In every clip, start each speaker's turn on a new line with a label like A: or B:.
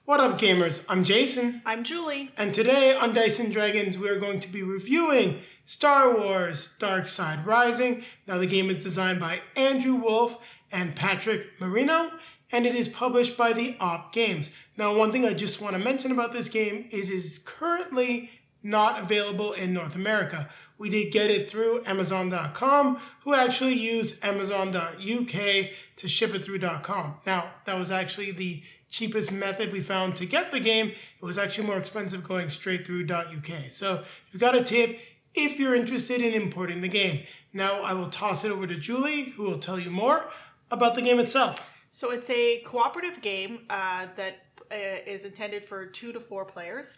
A: What up, gamers? I'm Jason.
B: I'm Julie.
A: And today on Dice & Dragons, we are going to be reviewing Star Wars Dark Side Rising. Now, the game is designed by Andrew Wolf and Patrick Marino, and it is published by the Boardgames. Now, one thing I just want to mention about this game is it is currently not available in North America. We did get it through Amazon.com, who actually use Amazon.uk to ship it through .com. Now, that was actually the cheapest method we found to get the game. It was actually more expensive going straight through .uk. So you've got a tip if you're interested in importing the game. Now I will toss it over to Julie, who will tell you more about the game itself.
B: So it's a cooperative game that is intended for 2 to 4 players,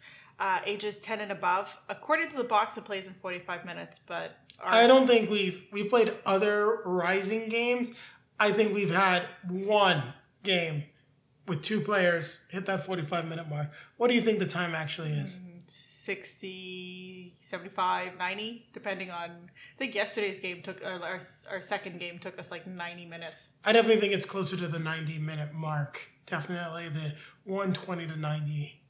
B: ages 10 and above. According to the box, it plays in 45 minutes, but
A: I don't think we've played other Rising games. I think we've had one game with 2 players hit that 45-minute mark. What do you think the time actually is?
B: 60, 75, 90, depending on... I think yesterday's game took... Our second game took us like 90 minutes.
A: I definitely think it's closer to the 90-minute mark. Definitely the 120 to 90...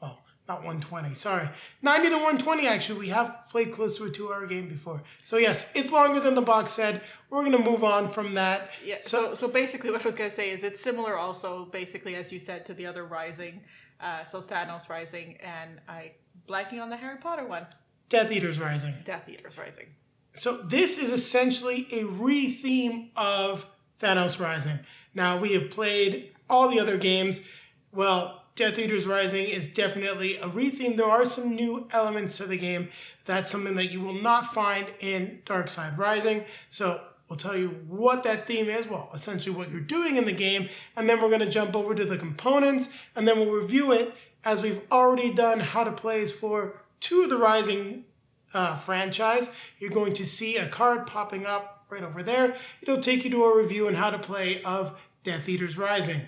A: Well, not 120, sorry. 90 to 120, actually. We have played close to a 2-hour game before. So yes, it's longer than the box said. We're going to move on from that.
B: Yeah, so basically what I was going to say is it's similar also, basically, as you said, to the other Rising. So Thanos Rising, and I blanking on the Harry Potter one.
A: Death Eaters Rising.
B: Death Eaters Rising.
A: So this is essentially a re-theme of Thanos Rising. Now, we have played all the other games. Well, Death Eaters Rising is definitely a re-theme. There are some new elements to the game. That's something that you will not find in Dark Side Rising. So we'll tell you what that theme is. Well, essentially what you're doing in the game. And then we're going to jump over to the components. And then we'll review it as we've already done how to plays for 2 of the Rising franchise. You're going to see a card popping up right over there. It'll take you to a review on how to play of Death Eaters Rising.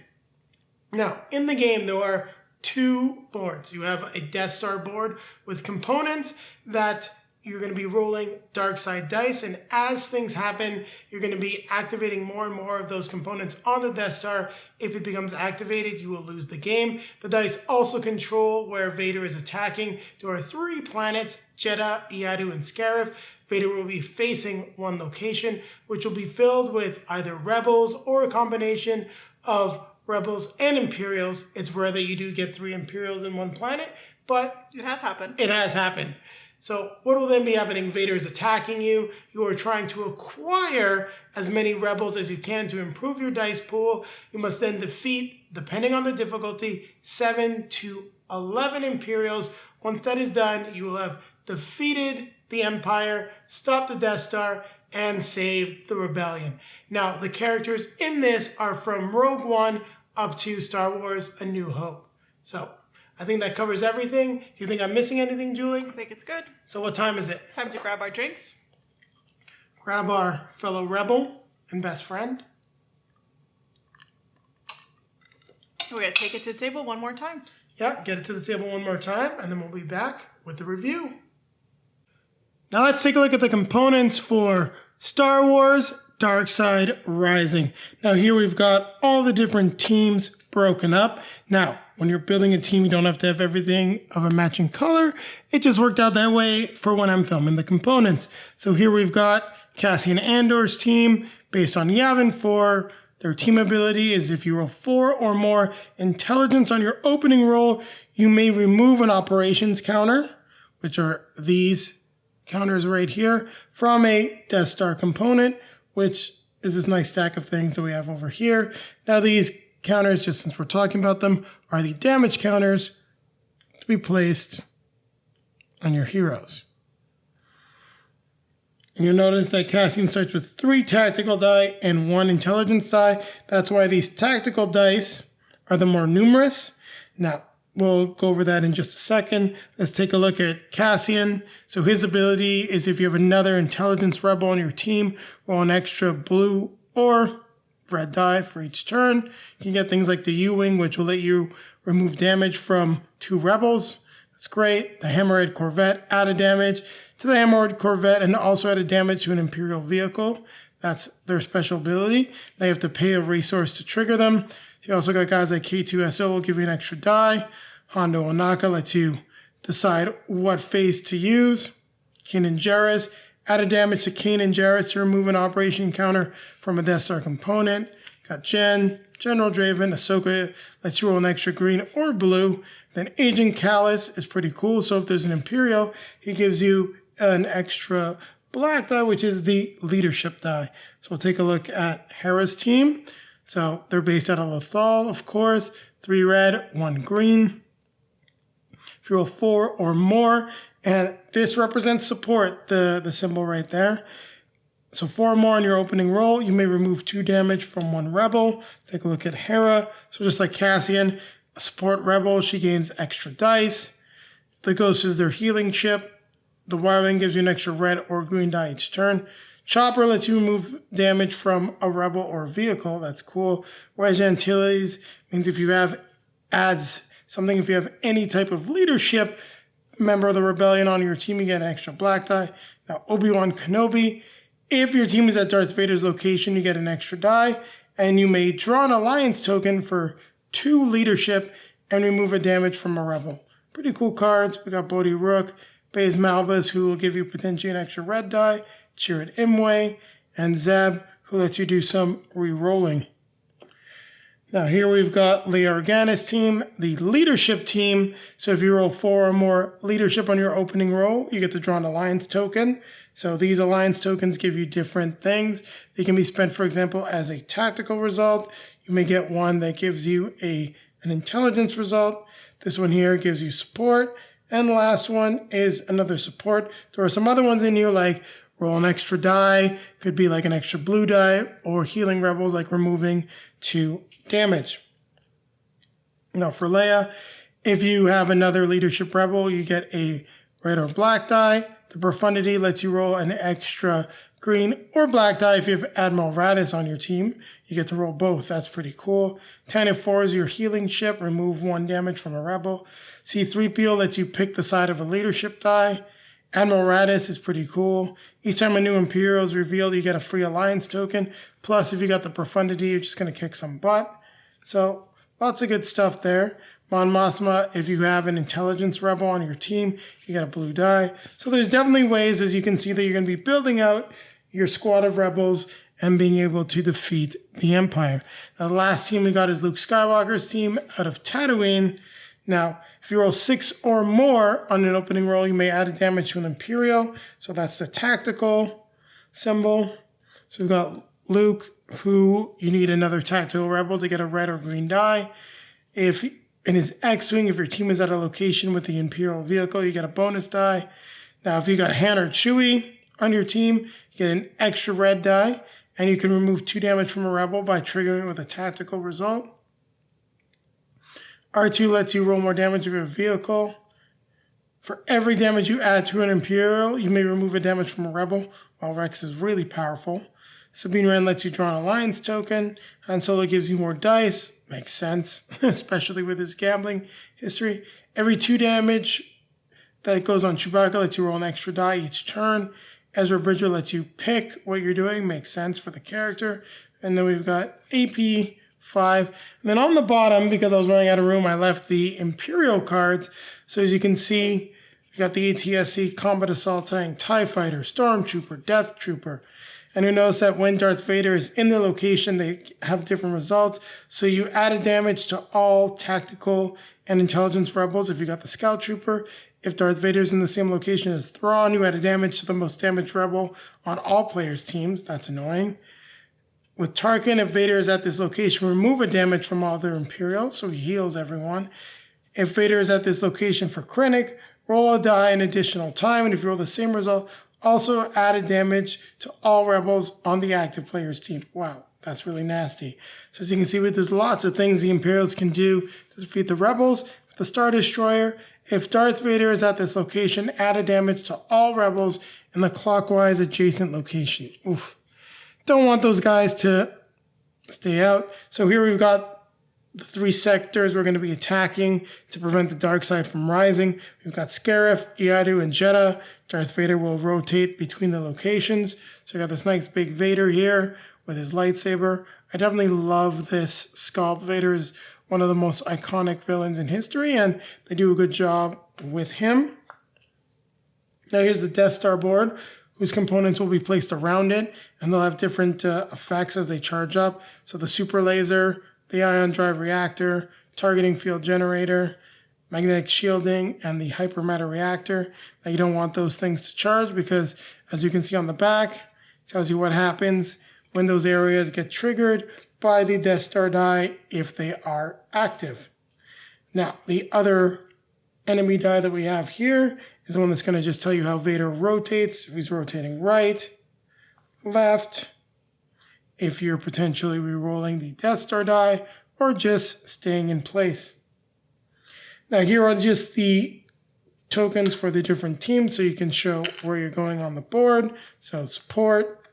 A: Now, in the game, there are 2 boards. You have a Death Star board with components that you're going to be rolling dark side dice, and as things happen, you're going to be activating more and more of those components on the Death Star. If it becomes activated, you will lose the game. The dice also control where Vader is attacking. There are 3 planets, Jedha, Iadu, and Scarif. Vader will be facing one location, which will be filled with either rebels or a combination of Rebels and Imperials. It's rare that you do get 3 Imperials in one planet, but
B: it has happened.
A: It has happened. So what will then be happening? Vader is attacking you. You are trying to acquire as many Rebels as you can to improve your dice pool. You must then defeat, depending on the difficulty, 7 to 11 Imperials. Once that is done, you will have defeated the Empire, stopped the Death Star, and saved the Rebellion. Now, the characters in this are from Rogue One up to Star Wars A New Hope. So, I think that covers everything. Do you think I'm missing anything, Julie?
B: I think it's good.
A: So what time is it?
B: It's time to grab our drinks.
A: Grab our fellow rebel and best friend.
B: We're going to take it to the table one more time.
A: Yeah, get it to the table one more time, and then we'll be back with the review. Now let's take a look at the components for Star Wars Dark Side Rising. Now here we've got all the different teams broken up. Now, when you're building a team, you don't have to have everything of a matching color. It just worked out that way for when I'm filming the components. So here we've got Cassian Andor's team based on Yavin 4. Their team ability is if you roll 4 or more intelligence on your opening roll, you may remove an operations counter, which are these counters right here, from a Death Star component, which is this nice stack of things that we have over here. Now these counters, just since we're talking about them, are the damage counters to be placed on your heroes. And you'll notice that Cassian starts with 3 tactical die and 1 intelligence die. That's why these tactical dice are the more numerous. Now, we'll go over that in just a second. Let's take a look at Cassian. So his ability is if you have another intelligence rebel on your team, roll an extra blue or red die for each turn. You can get things like the U-Wing, which will let you remove damage from 2 rebels. That's great. The Hammerhead Corvette added damage to the Hammerhead Corvette and also added damage to an Imperial vehicle. That's their special ability. Now you have to pay a resource to trigger them. You also got guys like K2SO will give you an extra die. Hondo Onaka lets you decide what phase to use. Kanan Jarrus, added damage to Kanan Jarrus to remove an operation counter from a Death Star component. Got General Draven, Ahsoka lets you roll an extra green or blue. Then Agent Callus is pretty cool. So if there's an Imperial, he gives you an extra black die, which is the leadership die. So we'll take a look at Hera's team. So they're based out of Lothal, of course. 3 red, 1 green. If you roll 4 or more, and this represents support, the symbol right there. So 4 or more on your opening roll, you may remove 2 damage from 1 rebel. Take a look at Hera. So just like Cassian, a support rebel, she gains extra dice. The Ghost is their healing chip. The Y-Wing gives you an extra red or green die each turn. Chopper lets you remove damage from a rebel or vehicle. That's cool. Wedge Antilles means if you have if you have any type of leadership member of the rebellion on your team, you get an extra black die. Now, Obi-Wan Kenobi, if your team is at Darth Vader's location, you get an extra die. And you may draw an alliance token for 2 leadership and remove a damage from a rebel. Pretty cool cards. We got Bodhi Rook, Baze Malbus, who will give you potentially an extra red die, Chirrut Imwe, and Zeb, who lets you do some re-rolling. Now here we've got Leia Organa's team, the leadership team. So if you roll 4 or more leadership on your opening roll, you get to draw an alliance token. So these alliance tokens give you different things. They can be spent, for example, as a tactical result. You may get one that gives you an intelligence result. This one here gives you support. And the last one is another support. There are some other ones in here like roll an extra die, could be like an extra blue die, or healing rebels like removing 2 damage. Now for Leia, if you have another leadership rebel, you get a red or black die. The Profundity lets you roll an extra green or black die. If you have Admiral Raddus on your team, you get to roll both. That's pretty cool. 10 and 4 is your healing chip. Remove 1 damage from a rebel. C-3PO lets you pick the side of a leadership die. Admiral Raddus is pretty cool. Each time a new Imperial is revealed, you get a free alliance token. Plus, if you got the Profundity, you're just going to kick some butt. So, lots of good stuff there. Mon Mothma, if you have an intelligence rebel on your team, you get a blue die. So there's definitely ways, as you can see, that you're going to be building out your squad of rebels and being able to defeat the Empire. Now, the last team we got is Luke Skywalker's team out of Tatooine. Now, if you roll 6 or more on an opening roll, you may add a damage to an Imperial. So that's the tactical symbol. So we've got Luke, who you need another tactical rebel to get a red or green die. If in his X-Wing, if your team is at a location with the Imperial vehicle, you get a bonus die. Now, if you got Han or Chewie on your team, you get an extra red die, and you can remove 2 damage from a rebel by triggering it with a tactical result. R2 lets you roll more damage of your vehicle. For every damage you add to an Imperial, you may remove a damage from a rebel, while Rex is really powerful. Sabine Wren lets you draw an alliance token. Han Solo gives you more dice. Makes sense, especially with his gambling history. Every 2 damage that goes on Chewbacca lets you roll an extra die each turn. Ezra Bridger lets you pick what you're doing. Makes sense for the character. And then we've got AP 5. And then on the bottom, because I was running out of room, I left the Imperial cards. So as you can see, we got the ATSC Combat Assault Tank, TIE Fighter, Stormtrooper, Death Trooper. And you notice that when Darth Vader is in their location, they have different results. So you added damage to all tactical and intelligence rebels if you got the Scout Trooper. If Darth Vader is in the same location as Thrawn, you added damage to the most damaged rebel on all players' teams. That's annoying. With Tarkin, if Vader is at this location, remove a damage from all their Imperials, so he heals everyone. If Vader is at this location for Krennic, roll a die an additional time, and if you roll the same result, also added damage to all rebels on the active player's team. Wow, that's really nasty. So as you can see, there's lots of things the Imperials can do to defeat the rebels. With the Star Destroyer, if Darth Vader is at this location, add a damage to all rebels in the clockwise adjacent location. Oof. Don't want those guys to stay out. So here we've got the 3 sectors we're going to be attacking to prevent the dark side from rising. We've got Scarif, Iadu, and Jeddah. Darth Vader will rotate between the locations. So we got this nice big Vader here with his lightsaber. I definitely love this sculpt. Vader is one of the most iconic villains in history, and they do a good job with him. Now here's the Death Star board, whose components will be placed around it, and they'll have different effects as they charge up. So the super laser, the ion drive reactor, targeting field generator, magnetic shielding, and the hypermatter reactor. Now you don't want those things to charge because, as you can see on the back, it tells you what happens when those areas get triggered by the Death Star die if they are active. Now, the other enemy die that we have here is the one that's going to just tell you how Vader rotates, if he's rotating right, left, if you're potentially re-rolling the Death Star die, or just staying in place. Now here are just the tokens for the different teams so you can show where you're going on the board. So support,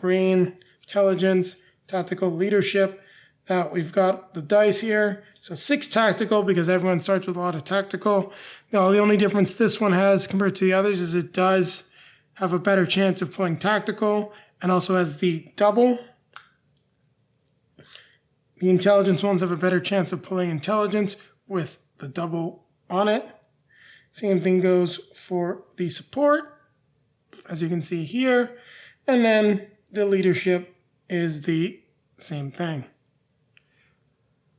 A: green, intelligence, tactical, leadership. Now we've got the dice here. So 6 tactical because everyone starts with a lot of tactical. Now the only difference this one has compared to the others is it does have a better chance of pulling tactical and also has the double. The intelligence ones have a better chance of pulling intelligence with the double on it. Same thing goes for the support, as you can see here. And then the leadership is the same thing.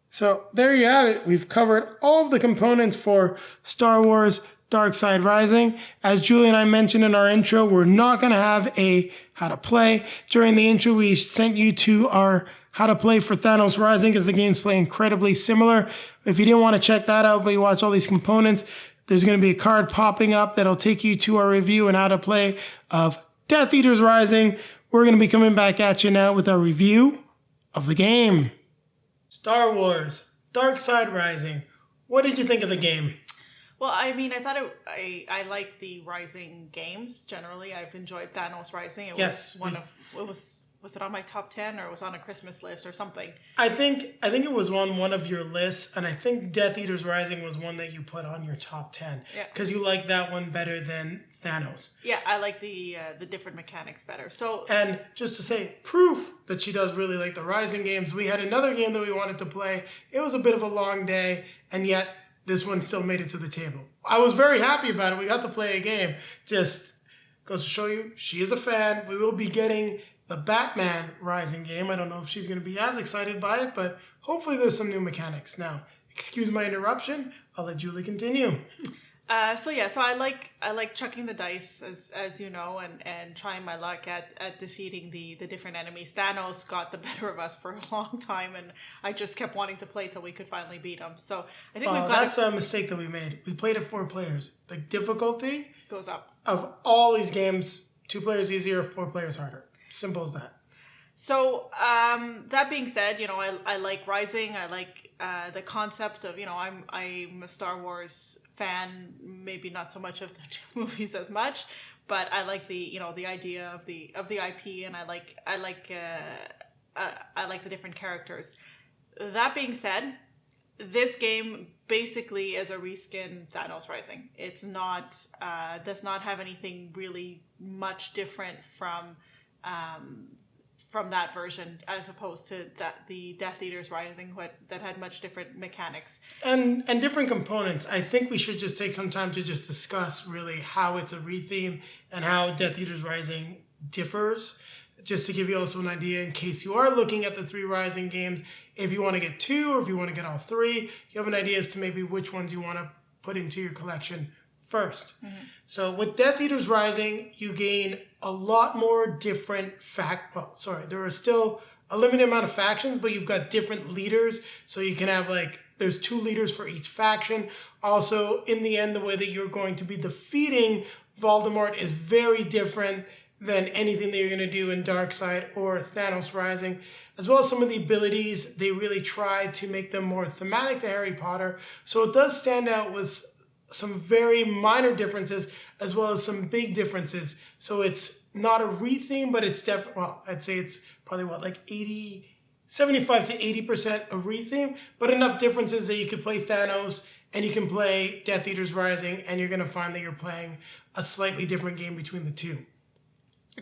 A: So there you have it. We've covered all of the components for Star Wars Dark Side Rising. As Julie and I mentioned in our intro, we're not going to have a how to play. During the intro, we sent you to our how to play for Thanos Rising because the games play incredibly similar. If you didn't want to check that out, but you watch all these components, there's going to be a card popping up that'll take you to our review and how to play of Death Eaters Rising. We're going to be coming back at you now with our review of the game. Star Wars Dark Side Rising. What did you think of the game?
B: Well, I mean, I thought I like the Rising games generally. I've enjoyed Thanos Rising. It was one of was it on my top 10 or it was on a Christmas list or something?
A: I think it was on one of your lists, and I think Death Eaters Rising was one that you put on your top 10 because you like that one better than Thanos.
B: Yeah, I like the different mechanics better. So,
A: and just to say, proof that she does really like the Rising games, we had another game that we wanted to play. It was a bit of a long day, and yet this one still made it to the table. I was very happy about it. We got to play a game. Just goes to show you, she is a fan. We will be getting the Batman Rising game. I don't know if she's going to be as excited by it, but hopefully there's some new mechanics. Now, excuse my interruption. I'll let Julie continue.
B: So I like chucking the dice as you know and trying my luck at defeating the different enemies. Thanos got the better of us for a long time, and I just kept wanting to play till we could finally beat him. So I think we've got
A: that's a mistake that we made. We played it 4 players. The difficulty
B: goes up
A: of all these games. 2 players easier, 4 players harder. Simple as that.
B: So that being said, I like Rising. I like the concept of I'm a Star Wars fan. Maybe not so much of the movies as much, but I like the the idea of the IP, and I like the different characters. That being said, this game basically is a reskin Thanos Rising. It's not does not have anything really much different from that version, as opposed to the Death Eaters Rising that had much different mechanics
A: and different components. I think we should just take some time to just discuss really how it's a retheme and how Death Eaters Rising differs, just to give you also an idea in case you are looking at the 3 Rising games. If you want to get 2 or if you want to get all 3, you have an idea as to maybe which ones you want to put into your collection first. Mm-hmm. So with Death Eaters Rising, you gain a lot more different there are still a limited amount of factions, but you've got different leaders. So you can have there's 2 leaders for each faction. Also, in the end, the way that you're going to be defeating Voldemort is very different than anything that you're going to do in Darkseid or Thanos Rising. As well as some of the abilities, they really tried to make them more thematic to Harry Potter. So it does stand out with some very minor differences as well as some big differences. So it's not a retheme, but it's I'd say it's probably 75 to 80% a retheme, but enough differences that you could play Thanos and you can play Death Eaters Rising, and you're going to find that you're playing a slightly different game between the 2.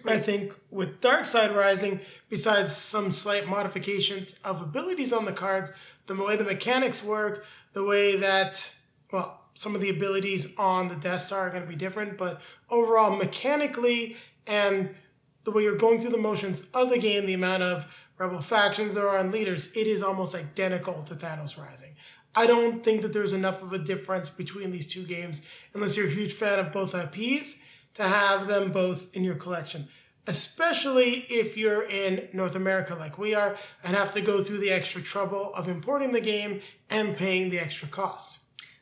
A: I think with Dark Side Rising, besides some slight modifications of abilities on the cards, the way the mechanics work, the way that, well, some of the abilities on the Death Star are going to be different, but overall, mechanically, and the way you're going through the motions of the game, the amount of rebel factions there are and leaders, it is almost identical to Thanos Rising. I don't think that there's enough of a difference between these two games, unless you're a huge fan of both IPs, to have them both in your collection. Especially if you're in North America like we are and have to go through the extra trouble of importing the game and paying the extra cost.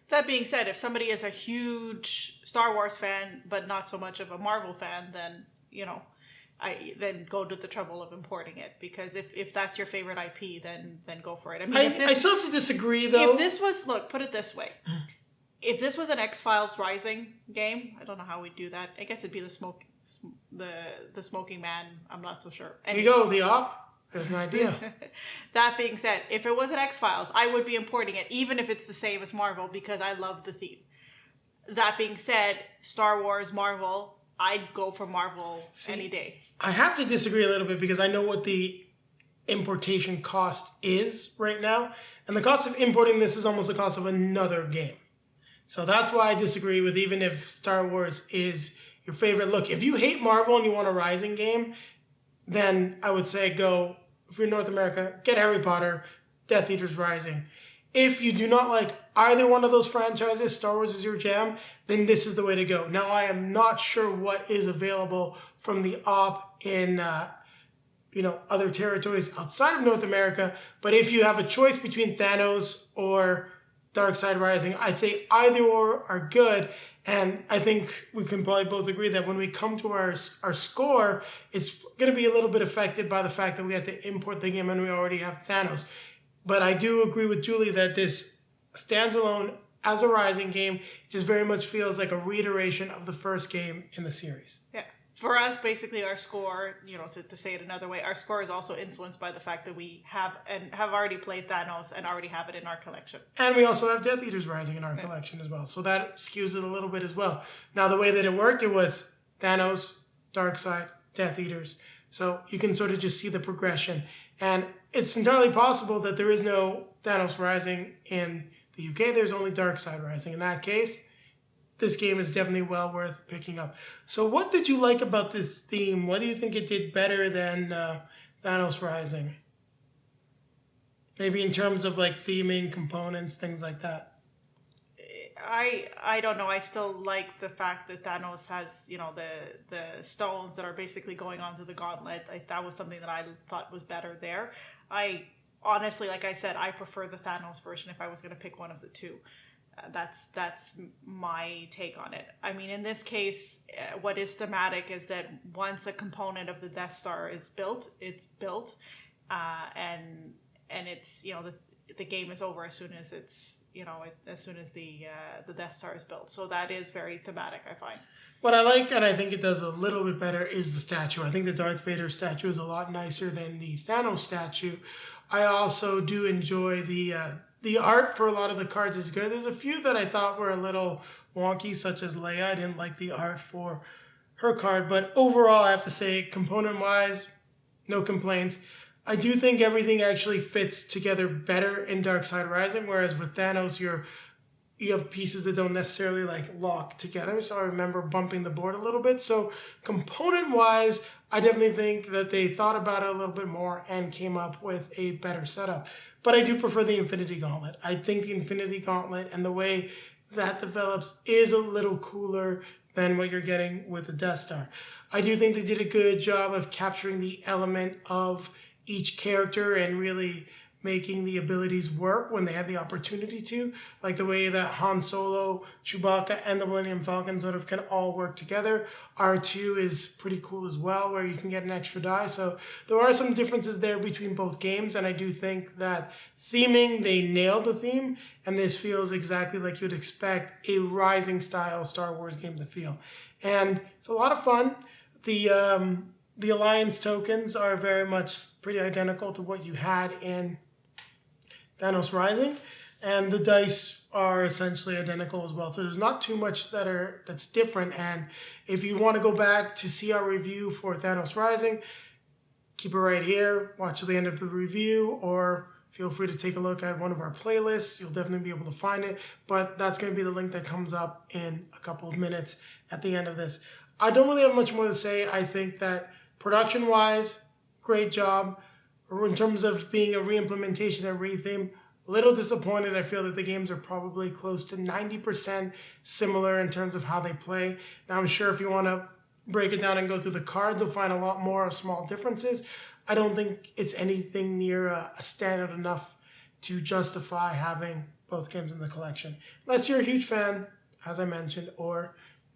B: That being said, if somebody is a huge Star Wars fan but not so much of a Marvel fan, then, then go to the trouble of importing it, because if that's your favorite IP, then go for it.
A: I still have to disagree, though.
B: If this was, put it this way. If this was an X-Files Rising game, I don't know how we'd do that. I guess it'd be the Smoking Man. I'm not so sure.
A: Here you go, the op. There's an idea.
B: That being said, if it was an X-Files, I would be importing it, even if it's the same as Marvel, because I love the theme. That being said, Star Wars, Marvel, I'd go for Marvel any day.
A: I have to disagree a little bit because I know what the importation cost is right now. And the cost of importing this is almost the cost of another game. So that's why I disagree with, even if Star Wars is your favorite. Look, if you hate Marvel and you want a Rising game, then I would say go, if you're in North America, get Harry Potter, Death Eaters Rising. If you do not like either one of those franchises, Star Wars is your jam, then this is the way to go. Now, I am not sure what is available from the op in other territories outside of North America, but if you have a choice between Thanos or Dark Side Rising, I'd say either or are good. And I think we can probably both agree that when we come to our score, it's going to be a little bit affected by the fact that we had to import the game and we already have Thanos. But I do agree with Julie that this stands alone as a Rising game. It just very much feels like a reiteration of the first game in the series.
B: Yeah. For us, basically, our score, to say it another way, our score is also influenced by the fact that we have already played Thanos and already have it in our collection.
A: And we also have Death Eaters Rising in our collection as well. So that skews it a little bit as well. Now, the way that it worked, it was Thanos, Darkseid, Death Eaters. So you can sort of just see the progression. And it's entirely possible that there is no Thanos Rising in the UK. There's only Darkseid Rising. In that case, this game is definitely well worth picking up. So what did you like about this theme? What do you think it did better than Thanos Rising? Maybe in terms of like theming, components, things like that.
B: I don't know. I still like the fact that Thanos has, the stones that are basically going onto the gauntlet. That was something that I thought was better there. I honestly, like I said, I prefer the Thanos version if I was going to pick one of the two. That's my take on it. I mean, in this case, what is thematic is that once a component of the Death Star is built, it's built, and it's the game is over as soon as it's as soon as the Death Star is built. So that is very thematic, I find.
A: What I like, and I think it does a little bit better, is the statue. I think the Darth Vader statue is a lot nicer than the Thanos statue. I also do enjoy the art for a lot of the cards is good. There's a few that I thought were a little wonky, such as Leia. I didn't like the art for her card, but overall, I have to say, component-wise, no complaints. I do think everything actually fits together better in Dark Side Rising, whereas with Thanos, you have pieces that don't necessarily lock together. So I remember bumping the board a little bit. So component-wise, I definitely think that they thought about it a little bit more and came up with a better setup. But I do prefer the Infinity Gauntlet. I think the Infinity Gauntlet and the way that develops is a little cooler than what you're getting with the Death Star. I do think they did a good job of capturing the element of each character and really making the abilities work when they had the opportunity to, like the way that Han Solo, Chewbacca, and the Millennium Falcon sort of can all work together. R2 is pretty cool as well, where you can get an extra die. So there are some differences there between both games, and I do think that theming, they nailed the theme, and this feels exactly like you'd expect a Rising style Star Wars game to feel. And it's a lot of fun. The Alliance tokens are very much pretty identical to what you had in Thanos Rising, and the dice are essentially identical as well. So there's not too much that's different. And if you want to go back to see our review for Thanos Rising, keep it right here. Watch to the end of the review, or feel free to take a look at one of our playlists. You'll definitely be able to find it. But that's going to be the link that comes up in a couple of minutes at the end of this. I don't really have much more to say. I think that production-wise, great job. In terms of being a re-implementation and retheme, a little disappointed. I feel that the games are probably close to 90% similar in terms of how they play. Now, I'm sure if you want to break it down and go through the cards, you'll find a lot more small differences. I don't think it's anything near a standard enough to justify having both games in the collection. Unless you're a huge fan, as I mentioned, or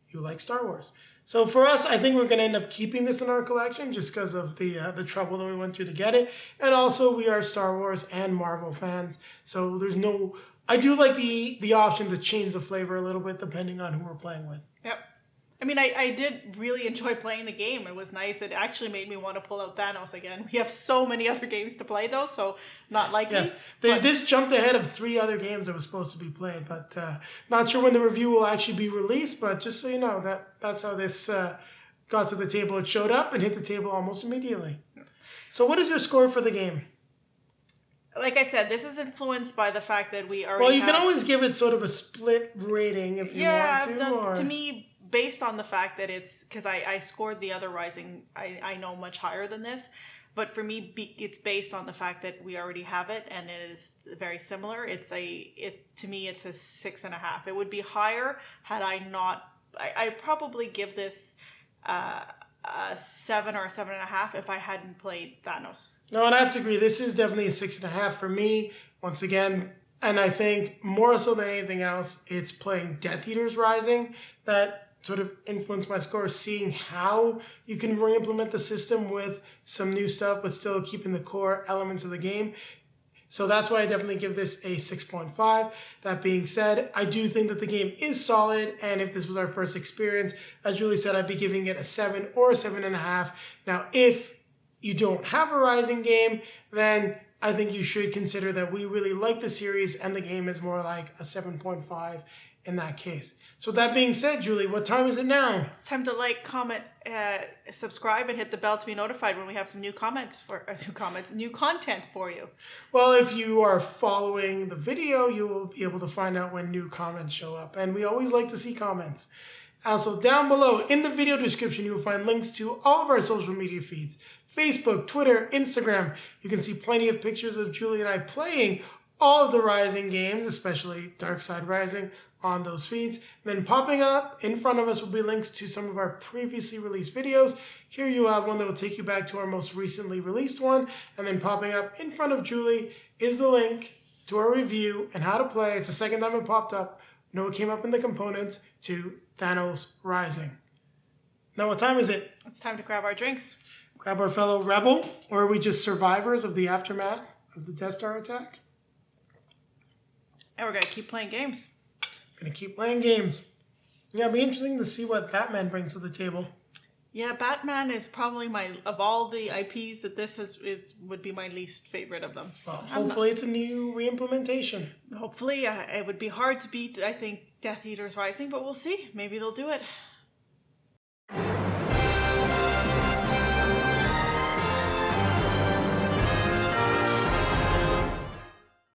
A: you like Star Wars. So for us, I think we're going to end up keeping this in our collection just because of the trouble that we went through to get it. And also, we are Star Wars and Marvel fans. So there's no... I do like the option to change the flavor a little bit depending on who we're playing with.
B: Yep. I mean, I did really enjoy playing the game. It was nice. It actually made me want to pull out Thanos again. We have so many other games to play, though, so not likely.
A: Yes, this jumped ahead of 3 other games that were supposed to be played, but not sure when the review will actually be released, but just so you know, that's how this got to the table. It showed up and hit the table almost immediately. So what is your score for the game?
B: Like I said, this is influenced by the fact that we already
A: Well, you can always give it sort of a split rating if you want to.
B: Yeah, to me... Based on the fact that it's, because I scored the other Rising, I know much higher than this, but for me, it's based on the fact that we already have it and it is very similar. To me, it's a 6.5. It would be higher had I not. I'd probably give this a 7 or a 7.5 if I hadn't played Thanos.
A: No, and I have to agree. This is definitely a 6.5 for me. Once again. And I think more so than anything else, it's playing Death Eaters Rising that sort of influenced my score, seeing how you can re-implement the system with some new stuff, but still keeping the core elements of the game. So that's why I definitely give this a 6.5. That being said, I do think that the game is solid, and if this was our first experience, as Julie said, I'd be giving it a 7 or a 7.5. Now, if you don't have a Rising game, then I think you should consider that we really like the series, and the game is more like a 7.5 in that case. So with that being said, Julie, what time is it now?
B: It's time to like, comment, subscribe, and hit the bell to be notified when we have some new content for you.
A: Well, if you are following the video, you will be able to find out when new comments show up. And we always like to see comments. Also, down below in the video description, you will find links to all of our social media feeds. Facebook, Twitter, Instagram. You can see plenty of pictures of Julie and I playing all of the Rising games, especially Darkside Rising, on those feeds. And then popping up in front of us will be links to some of our previously released videos. Here you have one that will take you back to our most recently released one. And then popping up in front of Julie is the link to our review and how to play. It's the second time it popped up. No, it came up in the components to Thanos Rising. Now, what time is it?
B: It's time to grab our drinks.
A: Grab our fellow rebel, or are we just survivors of the aftermath of the Death Star attack?
B: And we're going to keep playing games.
A: Going to keep playing games. Yeah, it'll be interesting to see what Batman brings to the table.
B: Yeah, Batman is probably of all the IPs that this would be my least favorite of them.
A: Well, hopefully it's a new re-implementation.
B: Hopefully, it would be hard to beat, I think, Death Eaters Rising, but we'll see. Maybe they'll do it.